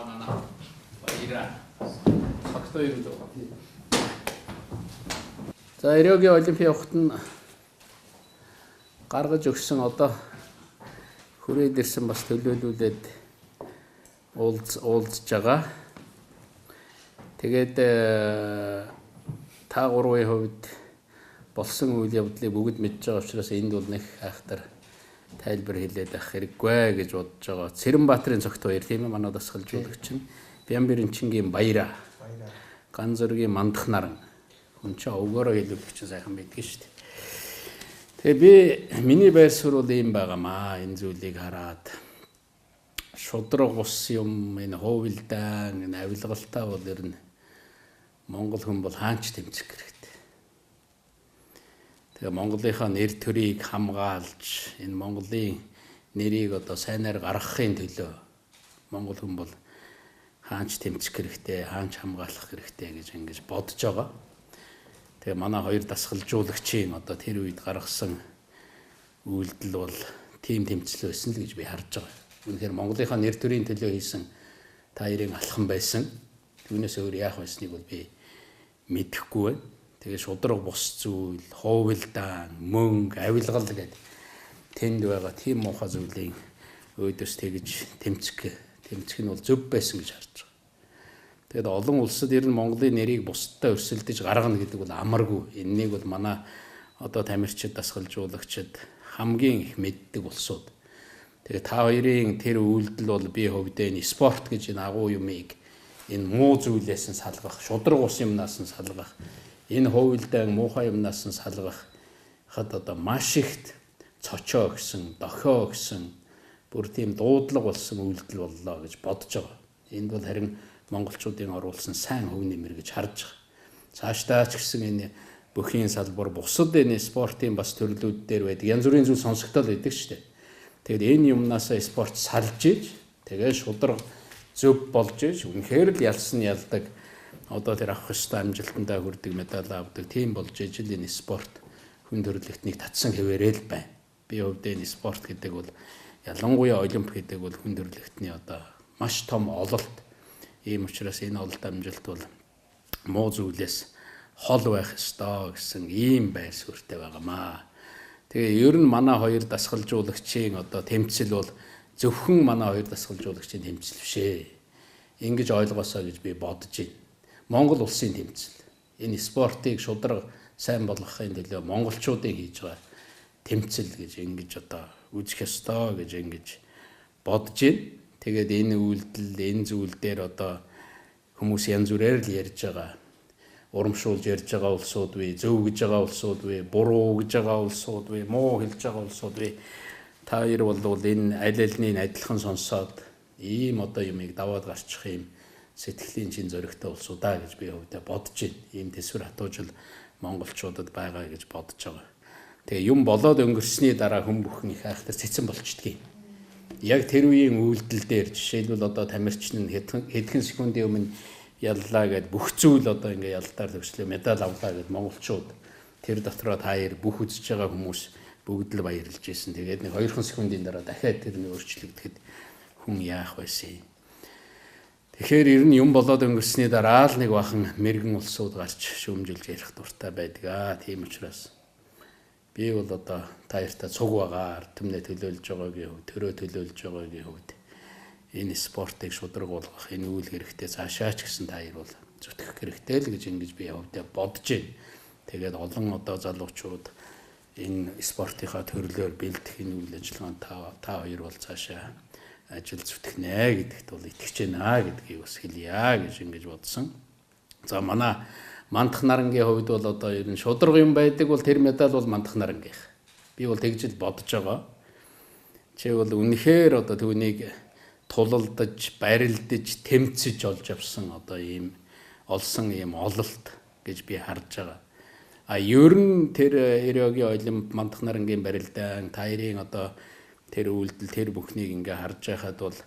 Манай баяраа. Цагтаа ирээд байгаа. За Ириогийн Олимпийн явахт нь гаргаж өгсөн одоо хүрээд ирсэн бас төлөөлүүлээд уулзж байгаа. Тэгээд та гурвын хувьд болсон үйл явдлыг бүгд мэдж байгаа учраас энд бол нэг айхтар тайлбар хэлээд авах хэрэггүй гэж бодож байгаа. Цэрэнбаатарын цогт баяр тийм ээ, манай дасгалжуулагч нь Бямбэрэнчингийн баяраа. Ганзөргийн мандах наран. Хүн чинь өвгөөрөө хэлүүлэх чинь сайхан мэдгэн шүү дээ. Тэгээ миний байр суурь бол ийм байгаамаа. Энэ зүйлийг хараад шудраг ус юм, энэ хуувилдаан, энэ авилгалтаа бол ер нь Монгол хүн бол хаанч тэмцэх хэрэгтэй. Тэгээ Монголынхаа нэр төрийг хамгаалж, энэ Монголын нэрийг одоо сайнаар гаргахын төлөө Монгол хүн бол хаанч тэмцэх хэрэгтэй, хаанч хамгаалах хэрэгтэй гэж ингэж бодож байгаа. Тэгээ манай хоёр дасгалжуулагчийн одоо тэр үед гаргасан үйлдэл бол тийм тэмцэл байсан л гэж би харж байгаа. Үнэхээр Монголынхаа нэр төрийн төлөө хийсэн та хоёрын алхам байсан. Түүнээс өөр яах байсныг бол би мэдэхгүй байна. Тэгээ шудраг бус зүйл, хуувилдаан, мөнгө, авилгал гэдэг тэнд байгаа тийм муухай зүйлийн өөдөөс тэгж тэмцэх нь бол зөв байсан гэж харж байгаа. Тэгээд олон улсад ер нь Монголын нэрийг бусдад өрсөлдөж гаргана гэдэг бол амаргүй. Энэнийг бол манай одоо тамирчид, дасгалжуулагчид хамгийн их мэддэг улсууд. Тэгээ та хоёрын тэр үйлдэл бол би хувьдаа энэ спорт гэж энэ агуу юмыг энэ муу зүйлээс нь салгах, шудраг ус юмнаас нь салгах, энэ хуувилдаан муухай юмнаас нь салгах хад одоо маш их цочоо гэсэн, дохио гэсэн бүр тийм дуудлага болсон үйлдэл боллоо гэж бодож байгаа. Энд бол харин монголчуудын оруулсан сайн хөв нэмэр гэж харж байгаа. Цаашдаа ч гэсэн энэ бүхийн салбар бусад энэ спортын бас төрлүүд дээр байдаг. Янз бүрийн зүйл сонсогдол байдаг шүү дээ. Тэгээд энэ юмнасаа спорт салж иж, тэгээд шудраг зөв болж иж, үнэхээр л ялсан ялдаг одоо тэр авах ёстой амжилтандаа хүрдэг, медаль авдаг тийм болж иж л энэ спорт хүн төрөлхтнийг татсан хэвээрэл байна. Би хувьдаа энэ спорт гэдэг бол ялангуяа олимп гэдэг бол хүн төрөлхтний одоо маш том ололт. Ийм учраас энэ ололт амжилт бол муу зүйлээс хол байх ёстой гэсэн ийм байр суурьтай байгаамаа. Тэгээ ер нь манай хоёр дасгалжуулагчийн одоо тэмцэл бол зөвхөн манай хоёр дасгалжуулагчийн тэмцэл биш ээ. Ингэж ойлгосоо гэж би бодож байна. Монгол улсын тэмцэл. Энэ спортыг шудраг сайн болгохын төлөө монголчуудын хийж байгаа тэмцэл гэж ингэж одоо үзэх ёстой гэж ингэж бодож байна. Тэгээд энэ үйлдэл, энэ зүйл дээр одоо хүмүүс янз бүрээр л ярьж байгаа. Урамшуулж ярьж байгаа улсууд вэ, зөв гэж байгаа улсууд вэ, буруу гэж байгаа улсууд вэ, муу хэлж байгаа улсууд вэ. Та хоёр бол энэ аль альнийг адилхан сонсоод ийм одоо юмыг даваад гарчих юм сэтгэлийн чин зоригтой улсуудаа гэж би хувьдаа бодож байна. Ийм төсвөр хатуужил монголчуудад байгаа гэж бодож байгаа. Тэгээ юм болоод өнгөрсний дараа хүн бүхэн их айхтар цэцэн болчдгийг. Яг тэр үеийн үйлдэл дээр жишээлбэл одоо тамирчин нь хэдхэн секундын өмнө яллаа гэд бүх зүйл одоо ингээ ялдаар төгслөө медаль авлаа гэд монголчууд тэр дотроо та хоёр бүх үзэж байгаа хүмүүс бүгд л баярлж ирсэн. Тэгээд нэг 2 секундын дараа дахиад тэр нь өөрчлөгдөхэд хүн яах байсан юм. Тэгэхээр ер нь юм болоод өнгөрсний дараа л нэг бахан мэрэгэн улсууд гарч шүүмжилж ярих дуртай байдаг. Тийм учраас би бол одоо та хоёртаа цуг байгаа, түмнээ төлөөлж байгаагийн хувьд, төрөө төлөөлж байгаагийн хувьд энэ спортыг шудраг болгох, энэ үйл хэрэгтэй цаашаа ч гэсэн та хоёр бол зүтгэх хэрэгтэй л гэж ингэж би хувьдаа бодож байна. Тэгээд олон одоо залуучууд энэ спортынхаа төрлөөр бэлдэх энэ үйл ажиллагаанд та хоёр бол цаашаа ажил зүтгэнэ гэдэгт бол итгэж байна гэдгийг бас хэлье гэж ингэж бодсон. За манай мандах нарангийн хувьд бол одоо ер нь шудраг юм байдаг бол тэр медаль бол мандах нарангийнх. Би бол тэгж л бодож байгаа. Чи бол үнэхээр одоо түүнийг тулалдаж, барилдаж, тэмцэж олж авсан одоо ийм олсон ийм ололт гэж би харж байгаа. Ер нь тэр Ириогийн олимп мандах нарангийн барилдаан, таирын одоо тэр үйлдэл, тэр бүхнийг ингээ харж байхад бол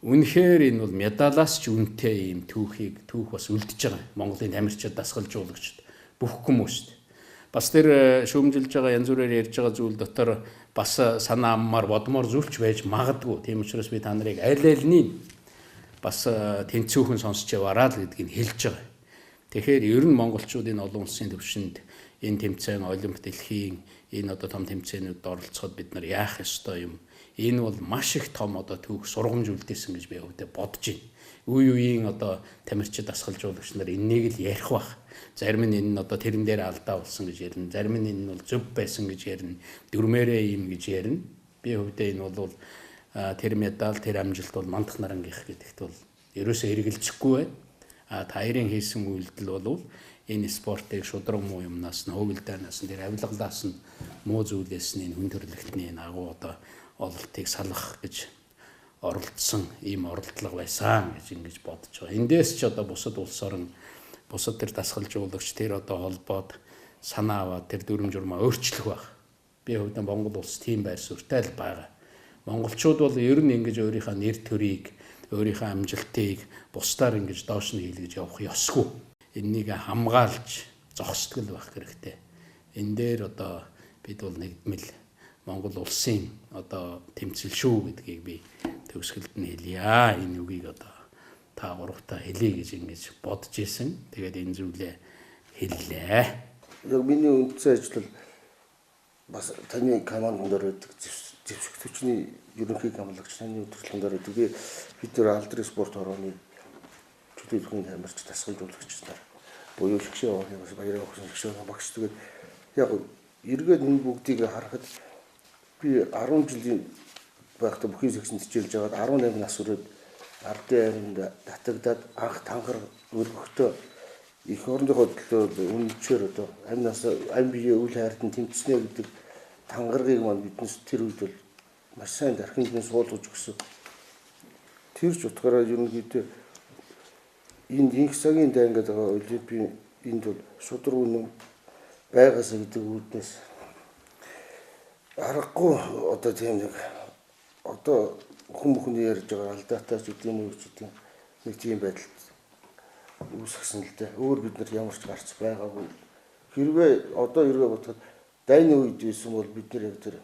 үнэхээр энэ бол медалаас ч үнэтэй ийм түүх бас үлдэж байгаа. Монголын тамирчид, дасгалжуулагчид бүх хүмүүст. Бас тэр шүүмжилж байгаа янз бүрээр ярьж байгаа зүйл дотор бас санаа аммаар бодмоор зүйлч байж магадгүй. Тийм учраас би та нарыг аль альнийг бас тэнцүүхэн сонсч яваараа л гэдгийг хэлж байгаа. Тэгэхээр ер нь монголчууд энэ олон улсын түвшинд энэ тэмцээн олимп дэлхийн энэ одоо том тэмцээнүүдэд оролцоход бид нар яах ёстой юм. Энэ бол маш их том одоо төвх сургамж үлдээсэн гэж би өвдө бодож байна. Үе үеийн одоо тамирчид дасгалжуулагч нар энэнийг л ярих бах. Зарим нь энэ нь одоо тэрэн дээр алдаа болсон гэж ярина. Зарим нь энэ нь бол зөв байсан гэж ярина. Дөрмээрээ юм гэж ярина. Би өвдө энэ бол тэр медаль тэр амжилт бол мандах нарангийнх гэдэгт бол ерөөсөө хэрэгжилчихгүй байна. Таарын хийсэн үйлдэл бол энэ спортыг шудраг муу юмнаас нь хөвөлдөөнөөс нь тэр авилгалаас нь муу зүйлээс нь энэ хүн төрөлхтний агуу одоо ололтыг салгах гэж оролдсон ийм оролдлого байсан гэж ингэж бодож байгаа. Эндээс ч одоо бусад улс орн бусад тэр дасгалжуулагч тэр одоо холбоод санаа аваад тэр дүрм журмаа өөрчлөх байх. Би хувьдаа Монгол улс тийм байр суурьтай л байгаа. Монголчууд бол ер нь ингэж өөрийнхөө нэр төрийг өөрийнхөө амжилтыг бусдаар ингэж доош нь хийлгэж явах ёсгүй. Энэнийг хамгаалж зогсдгол байх хэрэгтэй. Энэ дээр одоо бид бол нэгдмэл Монгол улсын одоо тэмцэл шүү гэдгийг би төгсгөлд нь хэлье. Энэ үгийг одоо та гуравтаа хэлье гэж ингэж бодож исэн. Тэгээд энэ зүйлээ хэллээ. Яг миний үндсэн ажил бас таны командын дээр байдаг зэвсэг төчний ерөнхий гамлагч таны өдрөлгөн дээр байдаг. Бид нэр алдрын спорт хорооны чөлөөлөхний тамирч дасгалжуулагч нар буюу шгшээ авахын бас баяраа өгсөн шгшээ багш. Тэгээд яг эргээд энэ бүгдийг харахад би 10 жилийн байхдаа бүхий секцэнд хичээлж байгаад 18 нас хүрээд ардын айранд татагдаад анх тангар өргөхдөө их орондынхоо төлөө үнэхээр одоо амь биеэ үл хайртан тэмцэнэ гэдэг тангаргийг маань биднес тэр үед бол маш сайн дархинд нь суулгаж өгсөн. Тэр ч утгаараа ерөнхийдөө энэ инх цагийн дайнгад байгаа олимпийн энд бол шудраг үнэн байгаасаа гэдэг үүднээс аргагүй одоо тийм нэг одоо хүмүүхний ярьж байгаа алдаатай ч үгүй нэг үчтэй нэг тийм байдалд үүсгэсэн л дээ. Өөр бид нар ямар ч гарц байгаагүй. Хэрвээ одоо эргээ бодоход дайны үед байсан бол бид нар яг тэр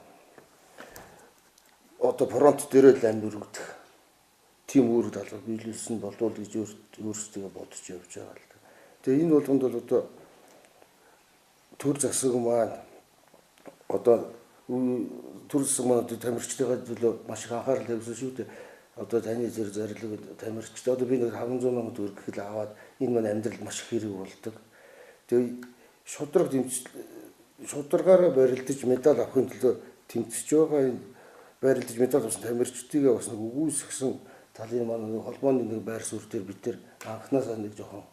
одоо фронт дээр л амь өргөдөх тийм үүрэг талбар биелүүлсэн болов гэж өөрсдөө бодож явж байгаа л да. Тэгээ энэ болгонд бол одоо төр засаг маань одоо төр засаг маань тамирчдын төлөө маш их анхаарал тавьсан шүү дээ. Одоо таны зэрэг зорилго тамирчид одоо би нэг 500 сая төгрөг гэл аваад энэ маань амьдралд маш их хэрэг болдог. Тэгээ шудраг шударгаараа барилдаж медаль авахын төлөө тэмцэж байгаа энэ барилдаж медаль авсан тамирчдыгээ бас нэг үгүйсгсэн талын маань холбооны нэг байр суурь дээр бид тэр анхнаасаа нэг жоохон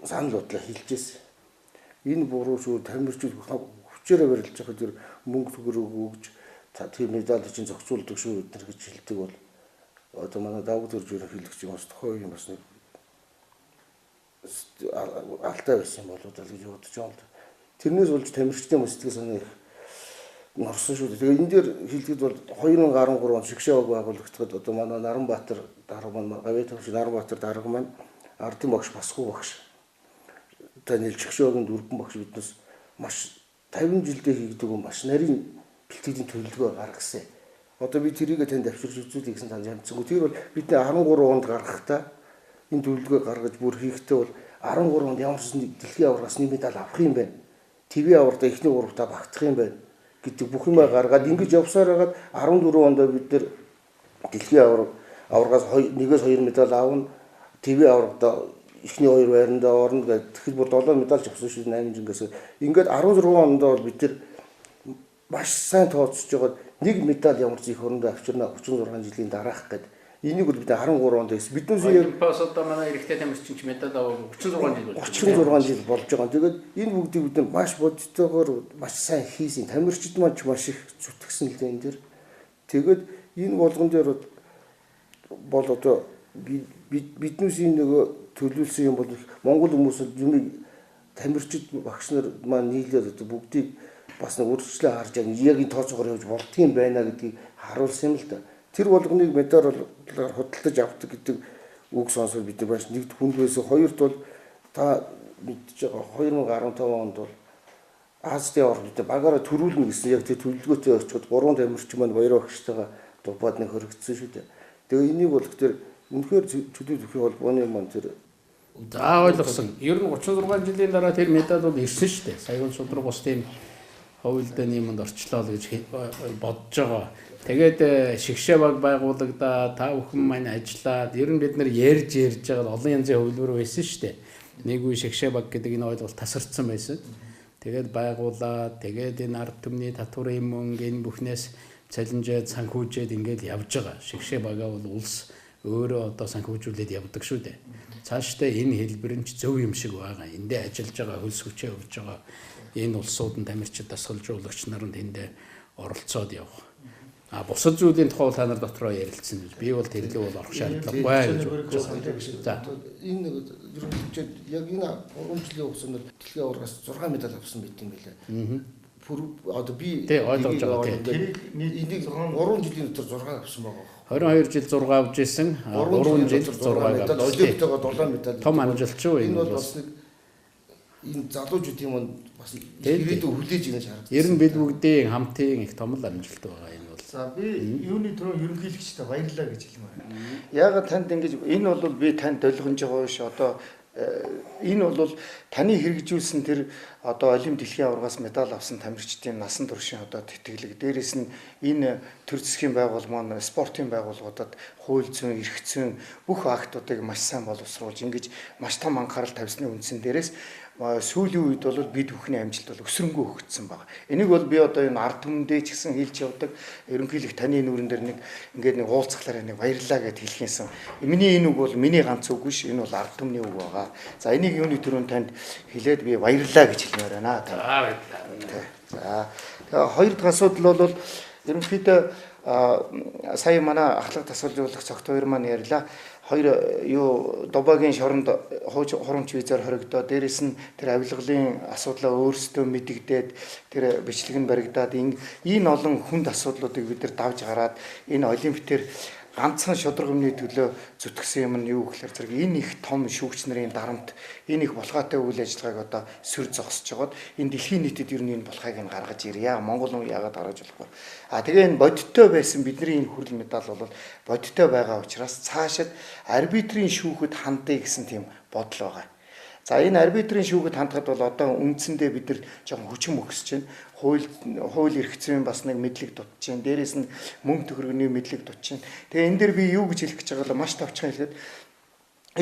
санал бодлоо хэлжсэн. Энэ буруу шүү тамирчид хүчээрээ барилж байгаа тэр мөнгө төгрөг өгж тийм медаль чинь зохицуулдаг шүү бид нар гэж хэлдэг бол одоо манай давуу төр ерөнхийлөгч юм бас тохоо юм бас нэг алтай байсан болоо л гэж бодож байгаа. Тэрнээс болж тамирчдын сэтгэл санаа их норсон шүү дээ. Тэгээ энэ дээр хэлгээд бол 2013 он шгшээ байгуулагдахад одоо манай Наранбаатар дарга маань гавь тавч Наранбаатар дарга маань ардын багш Басхуу багш Даниэл шгшөөгийн дөрвөн багш биднес маш 50 жилдээ хийгдэг маш нарийн бэлтгэлийн төлөвлөгөө гаргасан. Одоо би тэрийг танд авчирч үзүүлэх гэсэн тань ямцсангүй. Тэр бол бидний 13 онд гаргахтаа энэ төлөвлөгөө гаргаж бүр хийхдээ бол 13 онд ямар ч дэлхийн аваргаас нэг медаль авах юм байна. ТV аварга эхний гуравтаа багтах юм байна гэдэг бүх юмаа гаргаад ингэж явсаар хагаад 14 онд бид нэр дэлхийн аваргаас 1-2 медаль аавна. ТV аваргада эхний 2 байранд орно гэдэг. Тэгэхэд бүр 7 медаль авсан шүү 8 жингээс. Ингээд 16 онд бол бид нар маш сайн тооцож байгаа нэг медаль ямар ч их хөрөндөө авчирна 36 жилийн дараах гэдэг. Энийг бол бид 13 онд байсан. Биднээс Олимпиас одоо манай эрэгтэй тамирчин ч медаль аваа 36 жил болж байгаа. Тэгээд энэ бүгдийг бид маш бодтойгоор маш сайн хийсэн. Тамирчид маань ч маш их зүтгэсэн л дээ энэ дэр. Тэгээд энэ болгон дээр бол одоо биднээс нөгөө төлөвлөсөн юм бол Монгол хүмүүс юмыг тамирчид багш нар маань нийлээд одоо бүгдийг бас нэг үргэлжлээ харж яг энэ тооцоогоор явж болдгийм байна гэдгийг харуулсан юм л да. Тэр болгоныг медаль худалдаж авдаг гэдэг үг сонсоод бид маш нэгд хүнд байсан. Хоёрт бол та мэдж байгаа 2015 онд бол Азийн орнууд багаараа төрүүлнэ гэсэн яг тэр төлөвлөгөөтэй очиод 3 тамирчин маань баяр багштайгаа дубаад нэг хөрөгдсөн шүү дээ. Тэгээ энийг бол тэгэхээр үнэхээр чөлөө зөвхөн холбооны маань тэр За ойлгосон. Ер нь 36 жилийн дараа тэр медалууд ирсэн шүү дээ. Саяхан шудраг ус тийм хөвөлдөө нийгэмд орчлоо л гэж бодож байгаа. Тэгээд шигшээ баг байгуулагдаа та бүхэн маань ажиллаад ер нь бид нар ярьж байгаа олон янзын хөвлөр байсан шүү дээ. Нэг үе шигшээ баг гэдэг энэ ойлголт тасарсан байсан. Тэгээд байгуулаад тэгээд энэ ард түмний татварын мөнгө энэ бүхнээс цалинжаад санхүүжээд ингээд явж байгаа. Шигшээ багаа бол улс өөрөө одоо санхүүжүүлээд явдаг шүү дээ. Цаашдаа энэ хэлбэр нь ч зөв юм шиг байгаа. Эндээ ажиллаж байгаа хөлс хүчээ өгж байгаа энэ улсуудын тамирчид дасгалжуулагч нар нь тэндээ оролцоод явах. Бусад зүйлийн тухай та нар дотроо ярилцсан. Би бол тэрлээ бол орох шаардлагагүй гэж бодож байна. За энэ ерөнхийдөө яг энэ 3 жилийн хугацаанд дэлхийн аваргаас 6 медаль авсан байт юм билээ. Одоо би ойлгож байгаа. Энийг 3 жилийн дотор 6 авсан байгаа. 22 жил 6 авч ирсэн. 3 жил 6 авсан. Олимпиадаа 7 медаль. Том амжилт шүү энэ бол бас нэг энэ залуучуудын маань бас ирээдүйд хүлээж ингэж харагдсан. Ер нь бид бүгдийн хамтын их том л амжилт байгаа энэ бол. За би юуны түрүү ерөнхийлөгчтэй баярлалаа гэж хэлмээр байна. Яагаад танд ингэж энэ бол би танд долгонж байгаа биш одоо энэ бол таны хэрэгжүүлсэн тэр одоо олимп дэлхийн аваргаас медаль авсан тамирчдын насан туршийн одоо тэтгэлэг дээрээс нь энэ төр засгийн байгуул маань спортын байгууллагуудад хууль зүйн эрх зүйн бүх актуудыг маш сайн боловсруулж ингэж маш том анхаарал тавьсны үндсэн дээрээс сүүлийн үед бол бид бүхний амжилт бол өсрөнгөө хөгжсөн байна. Энийг бол би одоо энэ ард түмэндээ ч гэсэн хэлж явдаг. Ерөнхийдөө таны нүрэн дээр нэг ингээд нэг уулзахлаараа нэг баярлаа гэд хэлхийнсэн. Миний энэ үг бол миний ганц үг биш. Энэ бол ард түмний үг байгаа. За энийг юуны төрөнд танд хэлээд би баярлаа гэж хэлмээр байна. За тэгээ хоёр дахь асуудал бол ерөнхийдөө сая манай ахлах тасгалжуулагч цогт хоёр маань ярьлаа. Хоёр юу Дубайгийн шоронд хурамч визээр хоригдоо дээрэс нь тэр авилгалын асуудлаа өөрсдөө мэдэгдээд тэр бичлэг нь баригдаад энэ олон хүнд асуудлуудыг бид нар давж гараад энэ олимпиадээр ганцхан шударгамны төлөө зүтгэсэн юм нь юу гэхээр зэрэг энэ их том шүүгч нарын дарамт энэ их булгаатай үйл ажиллагааг одоо сүр зогсож байгаад энэ дэлхийн нийтэд ер нь энэ булгааг нь гаргаж ирье. Монгол хүн яагаад гаргаж болохгүй. Тэгээ энэ бодиттой байсан бидний энэ хүрэл медаль бол бодиттой байгаа учраас цаашид арбитрийн шүүхэд хандъя гэсэн тийм бодол байгаа. За энэ арбитрийн шүүхэд хандхад бол одоо үндсэндээ бид нар жоохон хүчин өгсөж байна. Хууль эрх зүйн бас нэг мэдлэг дутж байна. Дээрээс нь мөнгө төгрөгийн мэдлэг дутж байна. Тэгээ энэ дээр би юу гэж хэлэх гэж байгаа л маш товчхон хэлэхэд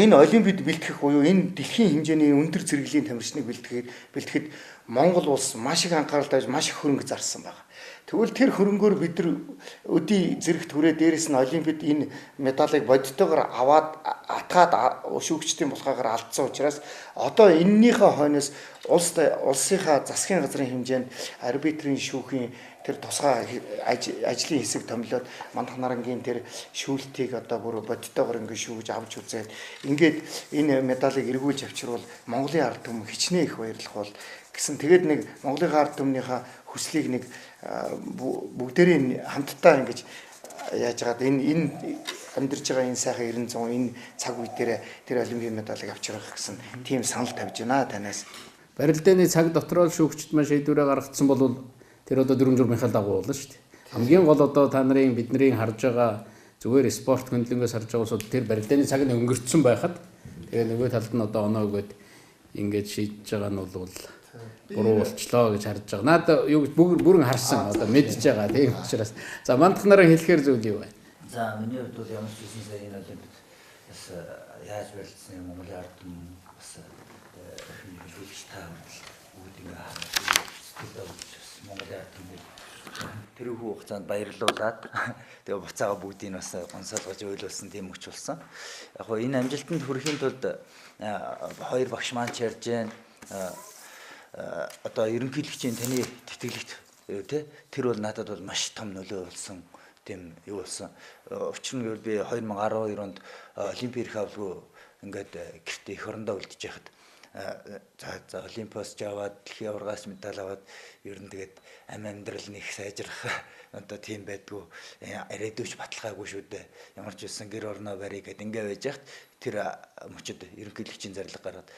энэ олимпиад бэлтгэх буюу энэ дэлхийн хэмжээний өндөр зэрэглэлийн тамирчныг бэлтгэхэд Монгол улс маш их анхаарал тавьж маш их хөрөнгө зарсан байна. Тэгвэл тэр хөрөнгөөр бид нар өдий зэрэгт хүрээ дээрээс нь олимпиад энэ медалийг бодиттойгоор аваад атгаад шүүгчдийн булгаагаар алдсан учраас одоо эннийхээ хойноос улсынхаа засгийн газрын хэмжээнд арбитрийн шүүхийн тэр тусгай ажлын хэсэг томилоод мандах нарангийн тэр шүүлтийг одоо бүр бодиттойгоор ингэ шүүгж авч үзээд ингээд энэ медалийг эргүүлж авчирвал Монголын ард түмэн хичнээн их баярлах бол гэсэн тэгээд нэг Монголын ард түмнийхээ хүслийг нэг бүгдээрээ хамтдаа ингэж яаж яагаад энэ амьдарч байгаа энэ сайхан 900 энэ цаг үе дээр тэр олимпийн медалийг авчрах гэсэн тийм санал тавьж байна танаас. Барилдааны цаг дотроо шүүгчд маань шийдвэрээ гаргацсан бол тэр одоо 4 журмынхаа дагуу болно шүү дээ. Хамгийн гол одоо та нарын бидний харж байгаа зүгээр спорт хөндлөнгөөс харж байгаа усуд тэр барилдааны цаг нь өнгөрцөн байхад тэгээ нөгөө талд нь одоо оноо өгөөд ингэж шийдэж байгаа нь бол буруу болчлоо гэж харж байгаа. Надад юу бүрэн харсан одоо мэдж байгаа. Тийм учраас за мандах нараа хэлэхээр зүйл юу вэ? За миний хувьд бол ямар ч үсэн сая энэ олимпиад бас яаж барилдсан юм Монголын ард түмэн бас хөлж таа бүгд ингэ хараад Монголын ард түмэн тэр их хугацаанд баярлуулад тэгээ буцаага бүгдийг бас гонсоолгож ойлуулсан тийм хүч болсон. Яг гоо энэ амжилтанд хүрэхийн тулд хоёр багш маань ярьж байна. Одоо ерөнхийлөгчийн таны тэтгэлэгт тий тэр бол надад бол маш том нөлөө болсон тийм юу болсон. Учир нь би 2012 онд олимпийн эрх авалгүй ингээд гэртээ эх орондоо үлдэж яхад за олимпиос жаваад дэлхийн аваргаас медаль аваад ер нь тэгээд амьдрал нэг сайжрах одоо тийм байдгүй ирээдүйч баталгаагүй шүү дээ. Ямар ч үсэн гэр орноо барь гэд ингээ байж яхад тэр мөчөд ерөнхийлөгчийн зарлаг гараад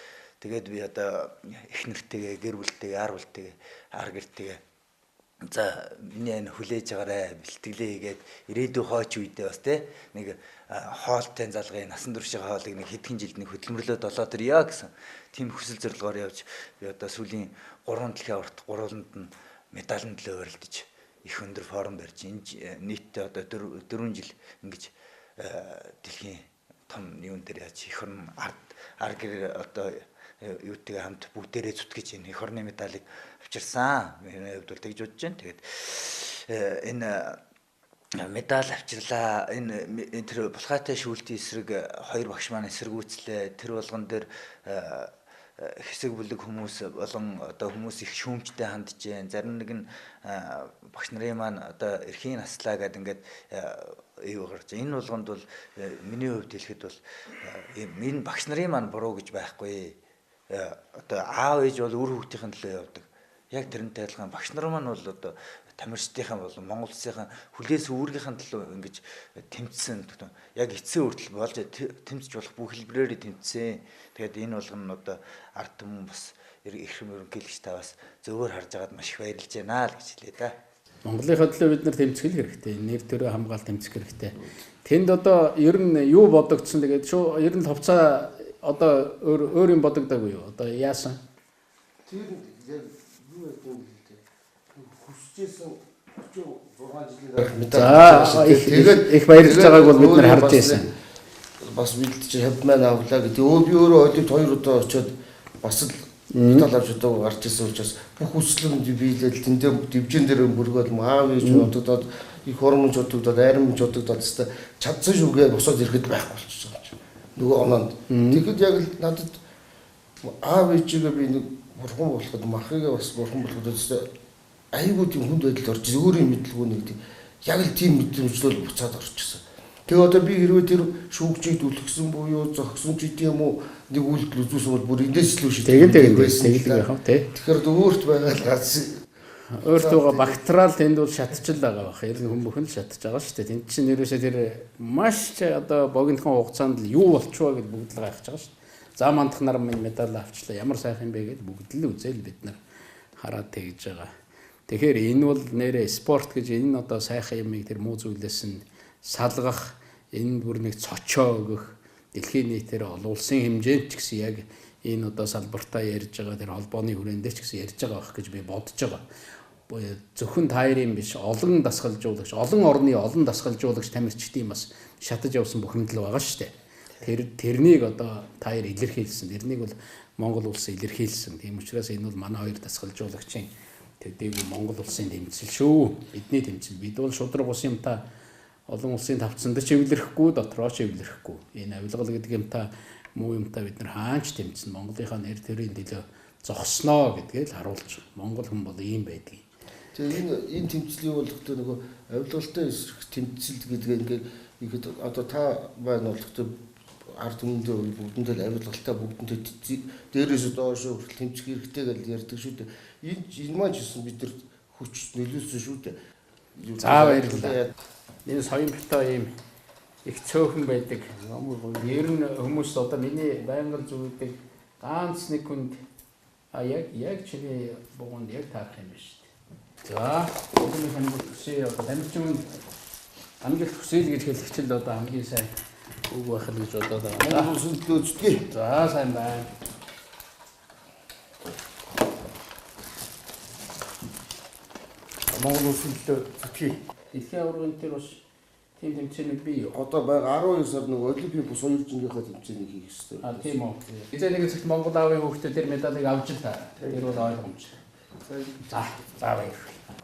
тэгээд би одоо их нэртэйгээ гэр бүлтэйгээ ар гэртэйгээ За миний энэ хүлээж байгаарэ бэлтгэлээ хийгээд ирээдүйн хойч үедээ бас те нэг хоолтой залгын насан туршийн хоолыг нэг хэдхэн жилд нэг хөдөлмөрлөө долоод ирье гэсэн тийм хүсэл зорилгоор явж би одоо сүүлийн 3 дэлхийн аварт гурваланд нь медалын төлөө өрөлдөж их өндөр форум барьж энэ нийтдээ одоо 4 жил ингэж дэлхийн том юун дээр яаж их орн ард гэр одоо юутыг хамт бүгдээрээ зүтгэж энэ их орны медалийг авчирсан. Миний хувьд бол тэгж бодож байна. Тэгээд энэ медаль авчирлаа. Энэ тэр булгаатай шүүлтийн эсрэг хоёр багш маань эсэргүүцлээ. Тэр болгон дээр хэсэг бүлэг хүмүүс болон одоо хүмүүс их шүүмжтэй хандж जैन. Зарим нэг нь багш нарын маань одоо эрхийн наслаа гэдэг ингээд юу гарч. Энэ болгонд бол миний хувьд хэлэхэд бол энэ багш нарын маань буруу гэж байхгүй. Одоо аав ээж бол үр хүүхдийн төлөө явдаг. Яг тэрнтэй адилхан багш нар маань бол одоо тамирчдынхаа болон Монгол улсын хүлээс үүргийнхэн төлөө ингэж тэмцсэн. Яг эцсийн хүртэл болж тэмцэж болох бүх хэлбэрээр тэмцсэн. Тэгээд энэ болгоно одоо ард түмэн бас эрхэм ерөнхийлөгч та бас зөвөр харж байгаад маш их баярлж байна л гэж хэлээ да. Монголынхаа төлөө бид нар тэмцэх хэрэгтэй. Нэр төрөө хамгаалт тэмцэх хэрэгтэй. Тэнд одоо ер нь юу бодогдсон тэгээд ер нь товцоо одоо өөр юм бодогдоогүй юу? Одоо яасан? Тэр яг юу гэдэг юм бэ? Хүсчихсэн 46 жилийн их баярлж байгааг бол бид нар харж байсан. Бас бэлдэж хавд маань авлаа гэдэг. Би өөрөө олигт 2 удаа очиод бас л медаль авч удаагүй гарч ирсэн учраас бүх хүслэмж биелэл тэндээ дивжин дээр мөргөөл маав ээж бодогдоод их хормонч бодогдоод айрамч бодогдоод хэвээр чадсан шүүгээ босоод ирэхэд байхгүй болчихсон. Нөгөө оноонд. Тэгэхэд яг л надад аав ээжигээ би нэг бурхан болоход махыгаа бас бурхан болоход өстой айгуу тийм хүнд байдалд орж өөрийн мэдлгүй нэг яг л тийм мэдрэмжлэл буцаад орчихсон. Тэгээ одоо би хэрвээ тэр шүүгчийг дүлгсэн буюу зогсон ч гэдэм үү нэг үйлдэл үзүүлсэн бол бүр эндээс илүү шүү. Тэгээд байх тий. Тэгэхээр өөрт байгаа л газ өөртөө бактериал тэнд бол шатчихл байгаа бах. Ер нь хүмүүс л шатж байгаа шүү дээ. Тэнд чинь нэрөөсөө тэр маш одоо богинохон хугацаанд л юу болчихвоо гэж бүгд л гайхаж байгаа шүү дээ. За мандах нар минь медаль авчлаа. Ямар сайхан бэ гэж бүгд л үзэл бид нар хараад тэгж байгаа. Тэгэхээр энэ бол нэрээ спорт гэж энэ одоо сайхан юмыг тэр муу зүйлээс нь салгах, энэ бүр нэг цочоо өгөх, дэлхийн нийтээр улсын хэмжээнд ч гэсэн яг энэ одоо салбартаа ярьж байгаа тэр холбооны хүрээндээ ч гэсэн ярьж байгаа байх гэж би бодож байгаа. Зөвхөн таарын биш, олон дасгалжуулагч, олон орны олон дасгалжуулагч тамирчдын бас шатаж явсан бүхэмдэл байгаа шүү дээ. Тэрнийг одоо таяр илэрхийлсэн. Тэрнийг бол Монгол улс илэрхийлсэн. Тийм учраас энэ бол манай хоёр дасгалжуулагчийн төдийгүй Монгол улсын тэмцэл шүү. Бидний тэмцэл. Бид бол шудраг ус юмтай олон улсын тавцсанд ч эвлэрэхгүй, дотроо ч эвлэрэхгүй. Энэ авилгал гэдэг юмтай муу юмтай бид нар хаач тэмцэн Монголынхаа нэр төрийн төлөө зогсноо гэдгийг л харуулж Монгол хүн бол ийм байдгийг. Тэгээ энэ тэмцлийн болгохтой нөгөө авилгалтай тэмцэл гэдэг ингээд одоо та байна болгохтой ард түмэндээ бүгдэндээ авилгалтай бүгдэндээ дээрээс доош хүртэл тэмцэх хэрэгтэй гэж ярьдаг шүү дээ. Энэ маань ч гэсэн бид нар хүч нөлөөсөн шүү дээ. За баярлалаа. Энэ соён битаа ийм их цөөхөн байдаг. Ер нь хүмүүс одоо миний байнгын зүгдэг ганц нэг хүнд яг чиний богонд яг таах юм биш. За, бүгд хамт хүсээ одоо тамирчин амжилт хүсээл гэж хэлэх л одоо хамгийн сайн үг байх л гэж бодоод байгаа. Хүсэлтөө зүтгэе. За, сайн байна. Монгол улсынхөө зүтгэе. Дэлхийн аваргын дээр бас тийм тэмцээнийг бий юу? Одоо байгаа 12 сард нэг олимпийн бус 2 жинхэнэ тэмцээнийг хийх хэрэгтэй. Тийм үү. Эцэг эцэгт Монгол аавын хүүхдүүд тэр медалийг авч л та. Тэр бол ойлгомжтой. За баярлалаа.